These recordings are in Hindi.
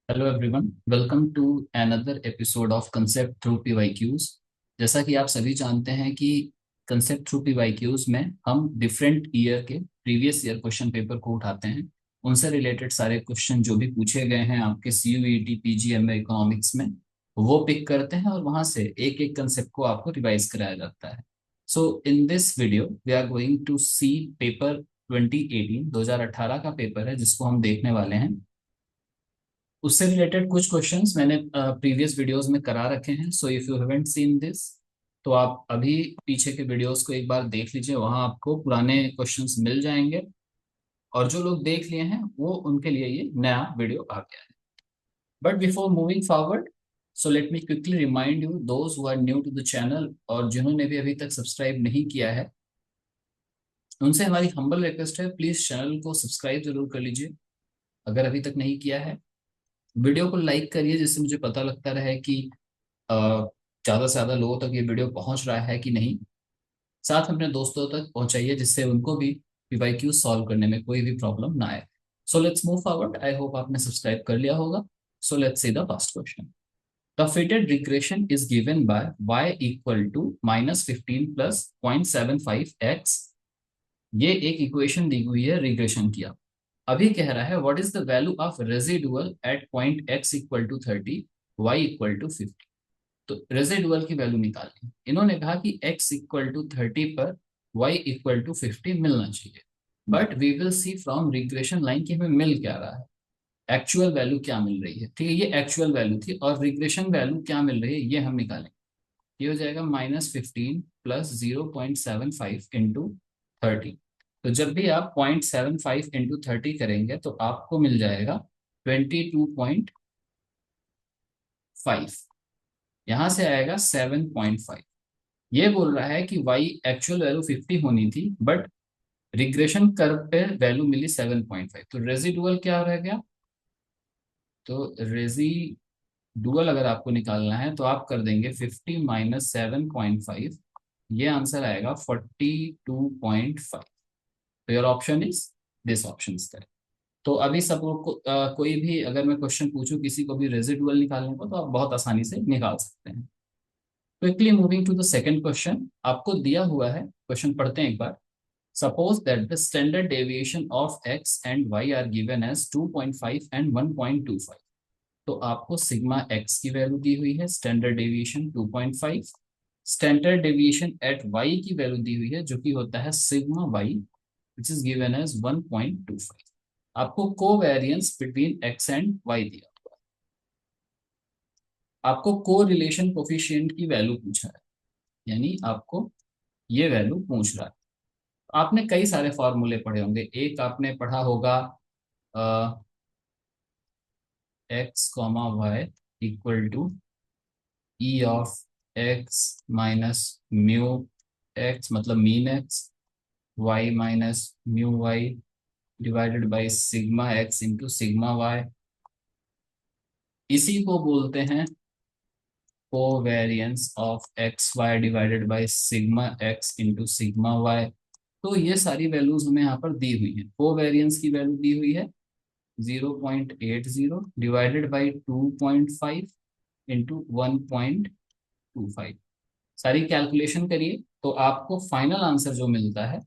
Hello everyone, welcome to another episode of concept through PYQs. जैसा कि आप सभी जानते हैं कि कंसेप्ट थ्रू पीवाईक्यूज में हम डिफरेंट ईयर के प्रीवियस ईयर क्वेश्चन पेपर को उठाते हैं। उनसे रिलेटेड सारे क्वेश्चन जो भी पूछे गए हैं आपके सीयूईटी पीजीएमए इकोनॉमिक्स में, वो पिक करते हैं और वहां से एक एक कंसेप्ट को आपको रिवाइज कराया जाता है। So in this video we are going to see paper 2018 2018 का पेपर है जिसको हम देखने वाले हैं। उससे रिलेटेड कुछ क्वेश्चंस मैंने प्रीवियस वीडियोस में करा रखे हैं। So if you haven't seen this, तो आप अभी पीछे के वीडियोस को एक बार देख लीजिए, वहां आपको पुराने क्वेश्चंस मिल जाएंगे। और जो लोग देख लिए हैं वो उनके लिए ये नया वीडियो आ गया है। But before moving forward, so let me quickly remind you those who are new to the channel, और जिन्होंने भी अभी तक सब्सक्राइब नहीं किया है उनसे हमारी हम्बल रिक्वेस्ट है, प्लीज चैनल को सब्सक्राइब जरूर कर लीजिए अगर अभी तक नहीं किया है। वीडियो को लाइक करिए जिससे मुझे पता लगता रहे कि ज़्यादा से ज़्यादा लोगों तक ये वीडियो पहुंच रहा है कि नहीं। साथ में अपने दोस्तों तक पहुंचाइए जिससे उनको भी पीवाईक्यू सॉल्व करने में कोई भी प्रॉब्लम ना आए। So let's move forward. I hope आपने सब्सक्राइब कर लिया होगा। So let's see the first question. The fitted regression is given by y equal to -15 plus 0.75x। ये एक इक्वेशन दी हुई है रिग्रेशन की। अभी कह रहा है what is the value of residual at point x equal to 30, y equal to 50। तो रेजिडुअल की वैल्यू निकालनी। इन्होंने कहा कि x इक्वल टू 30 पर y इक्वल टू 50 मिलना चाहिए। But we will see from regression line कि हमें मिल क्या रहा है, एक्चुअल वैल्यू क्या मिल रही है। ठीक है, ये एक्चुअल वैल्यू थी और रिग्रेशन वैल्यू क्या मिल रही है ये हम निकालेंगे। ये हो जाएगा -15 प्लस 0.75 इंटू 30। तो जब भी आप 0.75 इंटू 30 करेंगे तो आपको मिल जाएगा 22.5। यहां से आएगा 7.5। ये बोल रहा है कि y एक्चुअल वैल्यू 50 होनी थी बट रिग्रेशन कर्व पे वैल्यू मिली 7.5। तो रेजिडुअल क्या रह गया? तो रेजिडुअल अगर आपको निकालना है तो आप कर देंगे 50 माइनस 7.5। ये आंसर आएगा 42.5। तो your option is this option is correct. तो अभी सब लोग को कोई भी अगर मैं क्वेश्चन पूछूं किसी को भी रेजिडुअल निकालने को तो आप बहुत आसानी से निकाल सकते हैं। Quickly moving to the second question, आपको दिया हुआ है, क्वेश्चन पढ़ते हैं एक बार। Suppose that the standard deviation of X and Y are given as 2.5 and 1.25। तो आपको सिग्मा एक्स की वैल्यू दी हुई है, standard deviation 2.5। Standard deviation at Y की वैल्यू दी हुई है जो कि होता है sigma Y which is given as 1.25। आपको covariance between x and Y दिया हुआ है। आपको को रिलेशन कोफिशिएंट की वैल्यू पूछा है, यानी आपको ये वैल्यू पूछ रहा है। आपने कई सारे फॉर्मूले पढ़े होंगे। एक आपने पढ़ा होगा X comma Y equal to E of X minus mu X, मतलब mean X, Y minus mu Y divided by sigma X into sigma Y. इसी को बोलते हैं covariance of X Y divided by sigma X into sigma Y. तो ये सारी वैल्यूज हमें यहाँ पर दी हुई है। कोवेरियंस की वैल्यू दी हुई है 0.80 डिवाइडेड बाई 2.5 इंटू 1.25। सारी कैलकुलेशन करिए तो आपको फाइनल आंसर जो मिलता है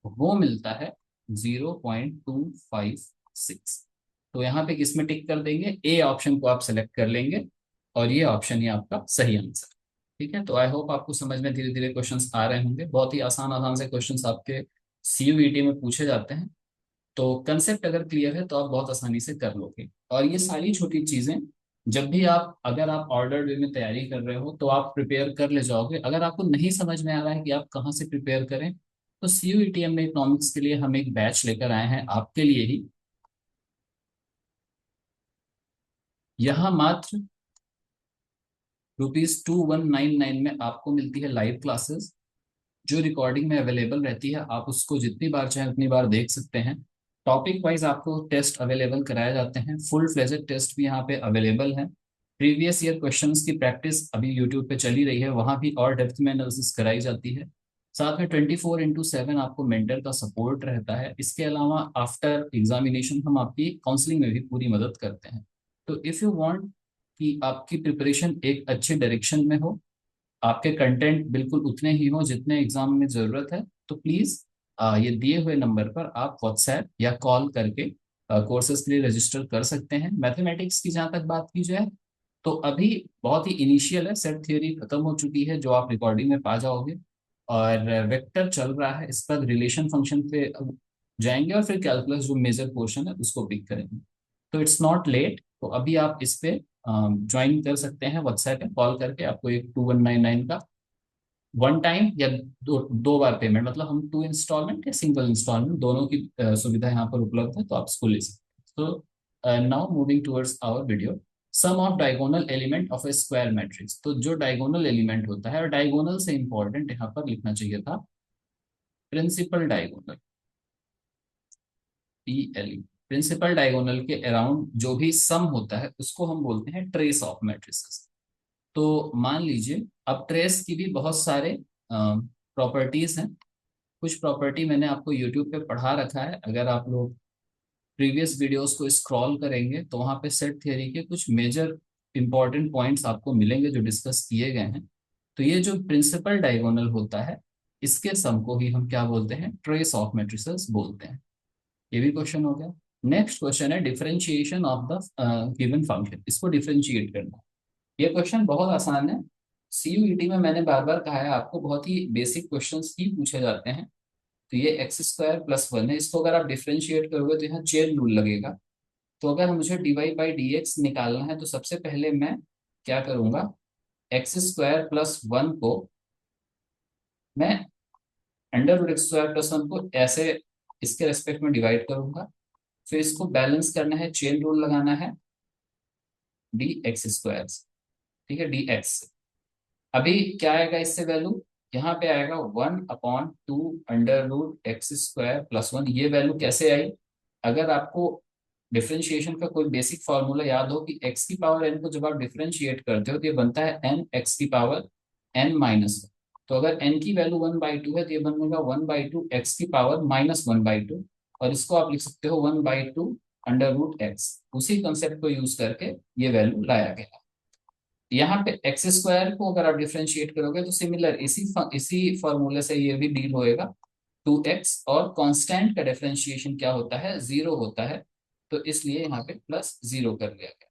वो मिलता है 0.256। तो यहाँ पे किसमें टिक कर देंगे? ए ऑप्शन को आप सेलेक्ट कर लेंगे और ये ऑप्शन ही आपका सही आंसर। ठीक है, तो आई होप आपको समझ में धीरे धीरे क्वेश्चंस आ रहे होंगे। बहुत ही आसान आसान से क्वेश्चंस आपके सीयूईटी में पूछे जाते हैं। तो कंसेप्ट अगर क्लियर है तो आप बहुत आसानी से कर लोगे। और ये सारी छोटी चीजें जब भी आप अगर आप ऑर्डर वे में तैयारी कर रहे हो तो आप प्रिपेयर कर ले जाओगे। अगर आपको नहीं समझ में आ रहा है कि आप कहाँ से प्रिपेयर करें, तो सीयूईटी में इकोनॉमिक्स के लिए हम एक बैच लेकर आए हैं आपके लिए ही। यहाँ मात्र ₹2199 में आपको मिलती है लाइव क्लासेस, जो रिकॉर्डिंग में अवेलेबल रहती है। आप उसको जितनी बार चाहे उतनी बार देख सकते हैं। टॉपिक वाइज आपको टेस्ट अवेलेबल कराए जाते हैं, फुल फ्लेजेड टेस्ट भी यहाँ पे अवेलेबल है। प्रीवियस ईयर क्वेश्चंस की प्रैक्टिस अभी यूट्यूब पे चली रही है, वहाँ भी और डेप्थ में एनालिसिस कराई जाती है। साथ में 24/7 आपको मेंटर का सपोर्ट रहता है। इसके अलावा आफ्टर एग्जामिनेशन हम आपकी काउंसलिंग में भी पूरी मदद करते हैं। तो इफ यू वांट कि आपकी प्रिपरेशन एक अच्छे डायरेक्शन में हो, आपके कंटेंट बिल्कुल उतने ही हो जितने एग्जाम में जरूरत है, तो प्लीज ये दिए हुए नंबर पर आप व्हाट्सएप या कॉल करके कोर्सेज के लिए रजिस्टर कर सकते हैं। मैथमेटिक्स की जहाँ तक बात की जाए तो अभी बहुत ही इनिशियल है, सेट थ्योरी खत्म हो चुकी है जो आप रिकॉर्डिंग में पा जाओगे, और वेक्टर चल रहा है, इस पर रिलेशन फंक्शन पे अब जाएंगे और फिर कैलकुलस जो मेजर पोर्शन है उसको पिक करेंगे। तो इट्स नॉट लेट, तो अभी आप इस पे ज्वाइन कर सकते हैं व्हाट्सएप पे कॉल करके। आपको एक 2199 का वन टाइम या दो बार पेमेंट, मतलब हम 2 इंस्टॉलमेंट या सिंगल इंस्टॉलमेंट दोनों की सुविधा यहाँ पर उपलब्ध है, तो आप इसको ले सकते हैं। तो now moving towards our video, sum of diagonal element of a square matrix. तो जो डायगोनल एलिमेंट होता है, और डायगोनल से इंपॉर्टेंट यहाँ पर लिखना चाहिए था principal diagonal, PLE। Principal diagonal के अराउंड जो भी सम होता है उसको हम बोलते हैं ट्रेस ऑफ मैट्रिसेस। तो मान लीजिए अब ट्रेस की भी बहुत सारे प्रॉपर्टीज हैं। कुछ प्रॉपर्टी मैंने आपको यूट्यूब पे पढ़ा रखा है, अगर आप लोग प्रीवियस वीडियोस को स्क्रॉल करेंगे तो वहाँ पे सेट थ्योरी के कुछ मेजर इंपॉर्टेंट पॉइंट्स आपको मिलेंगे जो डिस्कस किए गए हैं। तो ये जो प्रिंसिपल डायगोनल होता है, इसके सम को ही हम क्या बोलते हैं, ट्रेस ऑफ मैट्रिसेस बोलते हैं। ये भी क्वेश्चन हो गया। नेक्स्ट क्वेश्चन है differentiation of the given function, इसको डिफरेंशिएट करना। ये क्वेश्चन बहुत आसान है। CUET में मैंने बार बार कहा है आपको, बहुत ही बेसिक क्वेश्चंस ही पूछे जाते हैं। तो ये x² + 1 है, इसको अगर आप डिफरेंशिएट करोगे तो यहाँ चेन रूल लगेगा। तो अगर मुझे dy/dx निकालना है तो सबसे पहले मैं क्या करूंगा, x² + 1 को मैं √x² + 1 को ऐसे इसके रेस्पेक्ट में डिवाइड करूंगा। फिर इसको बैलेंस करना है, चेन रूल लगाना है dx², ठीक है, dx। अभी क्या आएगा इससे वैल्यू, यहाँ पे आएगा 1/2 √x² + 1। ये वैल्यू कैसे आई, अगर आपको डिफरेंशिएशन का कोई बेसिक फॉर्मूला याद हो कि x की पावर n को जब आप डिफरेंशिएट करते हो तो ये बनता है n x की पावर n-1। तो अगर n की वैल्यू 1/2 है तो ये बनेगा 1/2 x की पावर -1/2, और इसको आप लिख सकते हो 1/2 √x। उसी कंसेप्ट को यूज करके ये वैल्यू लाया गया। यहाँ पे x² को अगर आप डिफरेंशिएट करोगे तो सिमिलर इसी फॉर्मूले से ये भी डील होएगा 2x, और कांस्टेंट का डिफरेंशिएशन क्या होता है, 0 होता है। तो इसलिए यहाँ पे +0 कर दिया गया।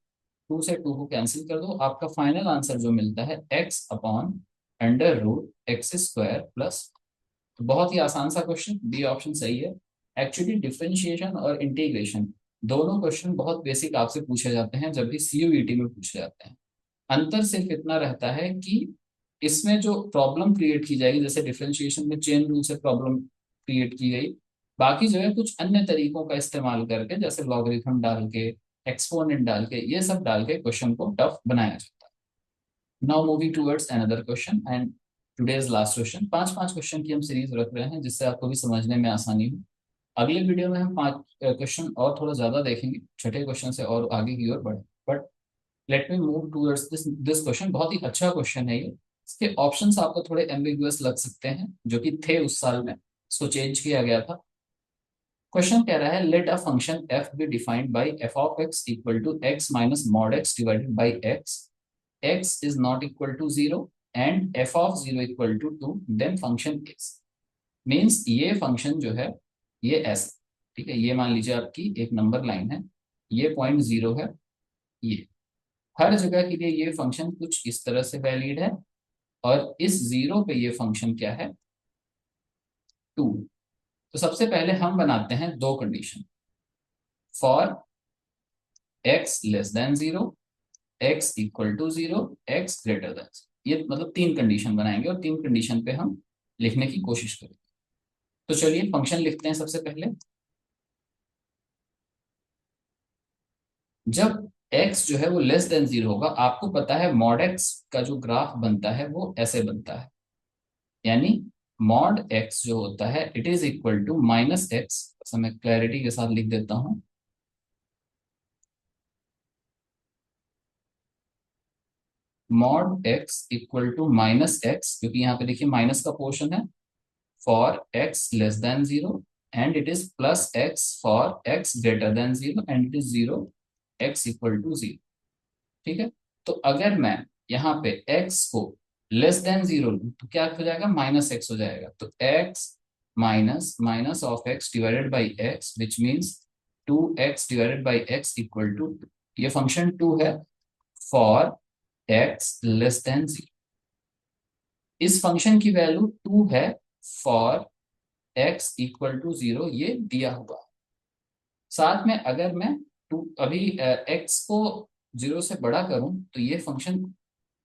2 से 2 को कैंसिल कर दो, आपका फाइनल आंसर जो मिलता है x/√x²+। तो बहुत ही आसान सा क्वेश्चन, बी ऑप्शन सही है। एक्चुअली डिफरेंशिएशन और इंटीग्रेशन दोनों क्वेश्चन बहुत बेसिक आपसे पूछे जाते हैं जब भी CUET में पूछे जाते हैं। अंतर सिर्फ इतना रहता है कि इसमें जो प्रॉब्लम क्रिएट की जाएगी, जैसे डिफरेंशिएशन में चेन रूल से प्रॉब्लम क्रिएट की गई, बाकी जो है कुछ अन्य तरीकों का इस्तेमाल करके, जैसे लॉगरिथम डाल के, एक्सपोनेंट डाल के, ये सब डाल के क्वेश्चन को टफ बनाया जाता है। Now moving towards another question and today's last question. 5-5 question की हम सीरीज रख रहे हैं जिससे आपको भी समझने में आसानी हो। अगले वीडियो में हम 5 क्वेश्चन और थोड़ा ज्यादा देखेंगे, छठे क्वेश्चन से और आगे की ओर बढ़े। But let me move towards this question. बहुत ही अच्छा क्वेश्चन है ये। इसके ऑप्शंस आपको थोड़े एम्बिगुअस लग सकते हैं, जो कि थे उस साल में, इसको चेंज किया गया था। क्वेश्चन कह रहा है let a function f be defined by f(x) = x minus mod x divided by x is not equal to 0 and f(0) = 2, then function is. Means ये फंक्शन जो है ये ऐसा, ठीक है, ये मान लीजिए आपकी एक नंबर लाइन है, ये पॉइंट 0 है, ये हर जगह के लिए ये फंक्शन कुछ इस तरह से वैलिड है, और इस 0 पे ये फंक्शन क्या है, 2। तो सबसे पहले हम बनाते हैं दो condition, for x 0, x = 0, x 0। ये मतलब 3 कंडीशन बनाएंगे और 3 कंडीशन पे हम लिखने की कोशिश करेंगे। तो चलिए फंक्शन लिखते हैं सबसे पहले। जब x जो है वो <0 होगा, आपको पता है मॉड x का जो ग्राफ बनता है वो ऐसे बनता है, यानी मॉड x जो होता है it is equal to -x। मैं क्लैरिटी के साथ लिख देता हूं, mod x equal to -x, क्योंकि यहाँ पे देखिए माइनस का पोर्शन है, for x <0 and it is +x for x <0 and it is 0, x = 0। ठीक है। तो अगर मैं यहाँ पे x को लेस देन जीरो लूँ तो क्या हो जाएगा, माइनस एक्स हो जाएगा। तो x minus minus of x divided by x which means 2x divided by x equal to 2। ये फंक्शन 2 है for x less than zero. इस फंक्शन की वैल्यू 2 है for x equal to zero, ये दिया हुआ। साथ में अगर मैं टू अभी x को जीरो से बड़ा करूं तो ये फंक्शन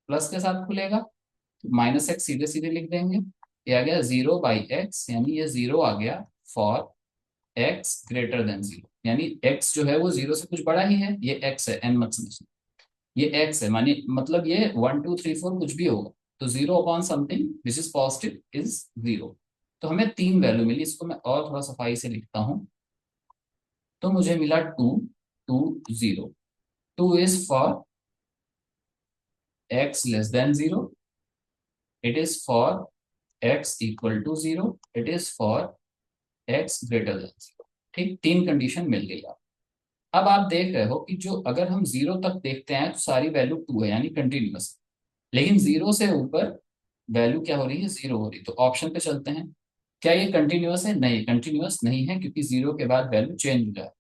प्लस के साथ खुलेगा, तो माइनस एक्स सीधे सीधे लिख देंगे। ये आ गया जीरो बाई एक्स, यानी ये जीरो आ गया for x greater than zero. यानी x जो है वो जीरो से कुछ बड़ा ही है, ये x है, n मत समझना, ये x है। मानी मतलब ये 1 2 3 4 कुछ भी होगा, तो zero upon something which is positive is zero. तो हमें तीन वैल्यू मिली, इसको मैं और थोड़ा सफाई से लिखता हूँ। तो मुझे मिला 2 2 0। 2 is for x less than zero, it is for x equal to zero, it is for x greater than zero. ठीक, तीन कंडीशन मिल गई आप। अब आप देख रहे हो कि जो अगर हम जीरो तक देखते हैं तो सारी वैल्यू 2 है, यानी कंटिन्यूअस। लेकिन जीरो से ऊपर वैल्यू क्या हो रही है, जीरो हो रही है। तो ऑप्शन पे चलते हैं, क्या ये कंटिन्यूअस है? नहीं, कंटिन्यूअस नहीं है, क्योंकि जीरो के बाद वैल्यू चेंज हो जाए।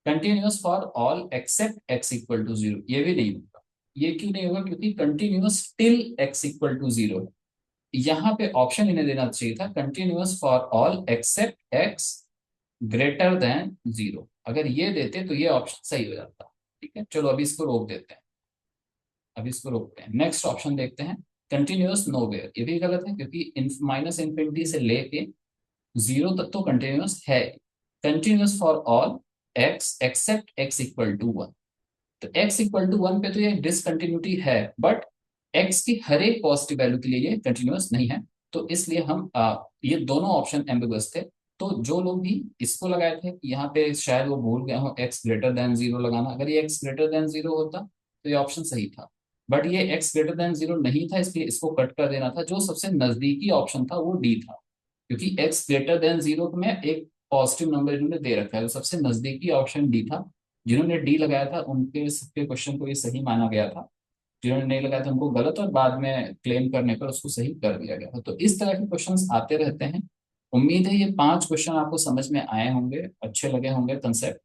Continuous for all except x equal to zero, ये भी नहीं होगा। ये क्यों नहीं होगा? क्योंकि continuous till x equal to zero. यहाँ पे ऑप्शन इन्हें देना चाहिए था continuous for all except x greater than zero. अगर ये देते तो ये ऑप्शन सही हो जाता। ठीक है, चलो अभी इसको रोक देते हैं, अभी इसको रोकते हैं। नेक्स्ट ऑप्शन देखते हैं, कंटिन्यूअस नोवेयर। ये भी गलत है, क्योंकि माइनस इंफिनिटी से लेके जीरो तक तो कंटिन्यूअस है। Continuous for all x except x equal to one. तो x इक्वल टू वन पे तो ये डिसकंटिन्यूटी है, बट x की हर एक पॉजिटिव वैल्यू के लिए ये कंटिन्यूअस नहीं है। तो इसलिए हम ये दोनों ऑप्शन एम्बिगुअस थे। तो जो लोग भी इसको लगाए थे, यहाँ पे शायद वो भूल गए हो x ग्रेटर देन जीरो लगाना। अगर ये x ग्रेटर देन जीरो होता तो ये ऑप्शन सही था, बट ये x ग्रेटर देन जीरो नहीं था, इसलिए इसको कट कर देना था। जो सबसे नजदीकी ऑप्शन था वो डी था, क्योंकि x ग्रेटर देन जीरो में एक पॉजिटिव नंबर इन्होंने दे रखा है, तो सबसे नजदीकी ऑप्शन डी था। जिन्होंने डी लगाया था उनके सबके क्वेश्चन को ये सही माना गया था, जिन्होंने नहीं लगाया था उनको गलत, और बाद में क्लेम करने पर उसको सही कर दिया गया था। तो इस तरह के क्वेश्चंस आते रहते हैं। उम्मीद है ये 5 क्वेश्चन आपको समझ में आए होंगे, अच्छे लगे होंगे कंसेप्ट।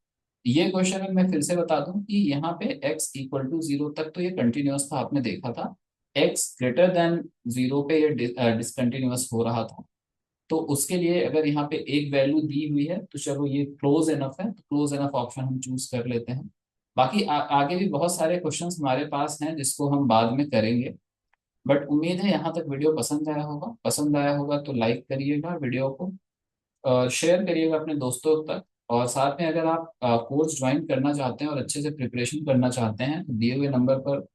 ये क्वेश्चन मैं फिर से बता दूं कि यहाँ पे x इक्वल टू जीरो तक तो ये कंटिन्यूअस था, आपने देखा था। x ग्रेटर देन जीरो पे ये डिसकंटिन्यूअस हो रहा था। तो उसके लिए अगर यहाँ पे एक वैल्यू दी हुई है तो चलो ये क्लोज इनफ है, तो क्लोज इनफ ऑप्शन हम चूज कर लेते हैं। बाकी आगे भी बहुत सारे क्वेश्चंस हमारे पास हैं जिसको हम बाद में करेंगे। बट उम्मीद है यहाँ तक वीडियो पसंद आया होगा। पसंद आया होगा तो लाइक करिएगा वीडियो को, शेयर करिएगा अपने दोस्तों तक। और साथ में अगर आप कोर्स ज्वाइन करना चाहते हैं और अच्छे से प्रिपरेशन करना चाहते हैं तो दिए हुए नंबर पर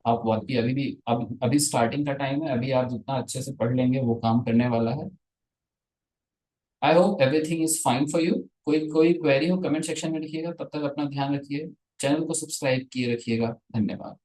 आप वाकई अभी भी, अब अभी स्टार्टिंग का टाइम है, अभी आप जितना अच्छे से पढ़ लेंगे वो काम करने वाला है। I hope everything is fine for you. कोई कोई क्वेरी हो कमेंट सेक्शन में लिखिएगा। तब तक अपना ध्यान रखिए, चैनल को सब्सक्राइब किए रखिएगा। धन्यवाद।